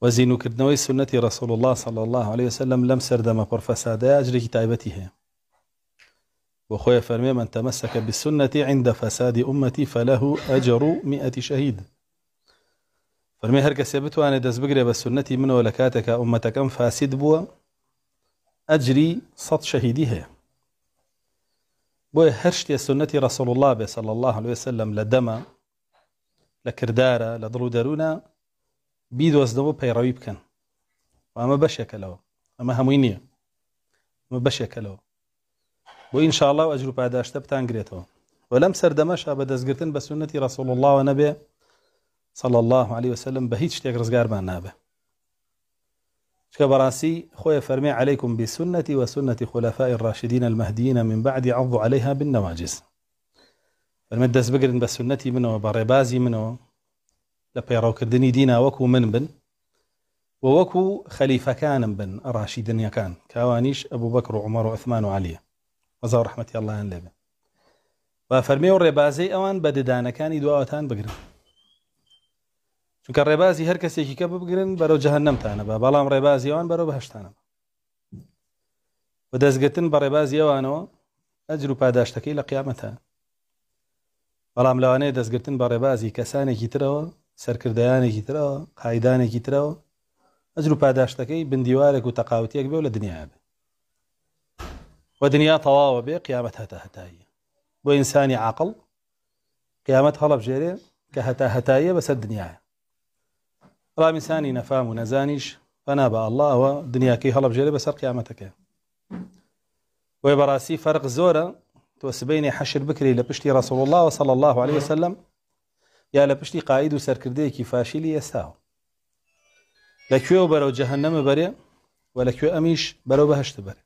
وزينو كردنوي سنة رسول الله صلى الله عليه وسلم لم سردما برفسادا أجري تايبته وخويا فرمي من تمسك بالسنة عند فساد أمتي فله أجر 100 شهيد. فرمي هركا سيبتو أنا دز بقري بالسنة منه ولكاتك أمتك أم فاسد بوا أجري 100 شهيدها. بوي هرشتي سنة رسول الله صلى الله عليه وسلم لدما لكردارة لضرو دارونا بيدو أزدمو بيروي بكن وأما بشيك له أما هموينية أما بشيك له وإن شاء الله وأجروا بعد أشتبتان قريته ولم سردمش أبدا زقرتن بسنة رسول الله ونبي صلى الله عليه وسلم بهيج تيك رزقار ما نابه شكبراسي خويا فرمي عليكم بسنة وسنة خلفاء الراشدين المهديين من بعد عضوا عليها بالنواجز. فرمدس بقرن بسنتي منه وبربازي منه لبيرو كردني دينا وكو من بن ووكو خليفة كان بن الراشدين يكان كوانيش أبو بكر وعمر وعثمان وعلي وزار رحمة الله عن لبه. وفرمي الربازي أوان بددانا كان يدواوتان بقرن چونکە ڕێبازی هەر کەسێکی کە ببگرن بەرەو جەهەنەمتانە بە بەڵام ڕێبازی ئەوان بەرەو بەهەشتانە بە دەستگرتن بە ڕێبازی ئەوانەوە ئەجر و پاداشتەکەی لە قیامەتە بەڵام لەوانەیە دەستگرتن بە ڕێبازی کەسانێکی ترەوە سەرکردەیانێکی ترەوە قایدانێکی ترەوە ئەجر و پاداشتەکەی بندیوارێک و تەقاوتیەک بێ و لە دنیاە بێ و دنیا تەواوە بێ قیامەت هەتا هەتاییە بۆ ئینسانی عاقڵ قیامەت هەڵەبژێرێ کە هەتا هەتاییە بەسەر دنیاە بەڵام ئینسانی نەفام و نەزانیش فەنا بە ئەڵڵاوە دنیاکەی هەڵەبژێرێ بەسەر قیامەتەکە بۆیە بەڕاستی فەرق زۆرە تۆ سبەینێ حەشر بکری لە پشتی ڕەسوڵ الله صلی الله عليه وسلم یا لە پشتی قاید و سەرکردەیەکی فاشیلی ئێستاوە لەکوێ بەرەو جەهەنەمە بەرێ و لەکوێ ئەمیش بەرەو بەهەشت بەرێ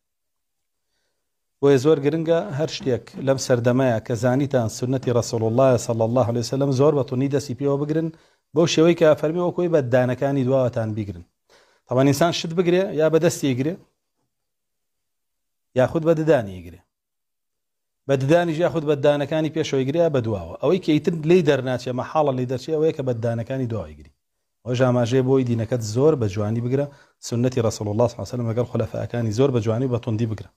بۆیە زۆر گرنگە هەر شتێک لەم سەردەمەیە کە زانیتان سنەتی ڕەسوڵ الله صلی الله عليه وسلم زۆر بەتوونی دەستی پێوە بگرن بۆ شێوەی کە فەرمیەوە کۆی بەددانەکانی دواوەتان بیگرن تەوان ئینسان شت بگرێ یا بەدەستی ئیگرێ یاخود بەددانی ئیگرێ بەددانیش یاخود بەددانەکانی پێشەوە ئیگرێ یا بەدواوە ئەوەی کە ئیتر لێی دەرناچێ مەحاڵە لێی دەرچێ ئەوەیە کە بەددانەکانی دوا ئیگری ئەوەش ئاماژەیە بۆی دینەکەت زۆر بە جوانی بگرە سنەتی ڕەسوڵ الله صلی الله علیه و سلم لەگەڵ خولەفاکانی زۆر بە جوانی و بە توندی بگرە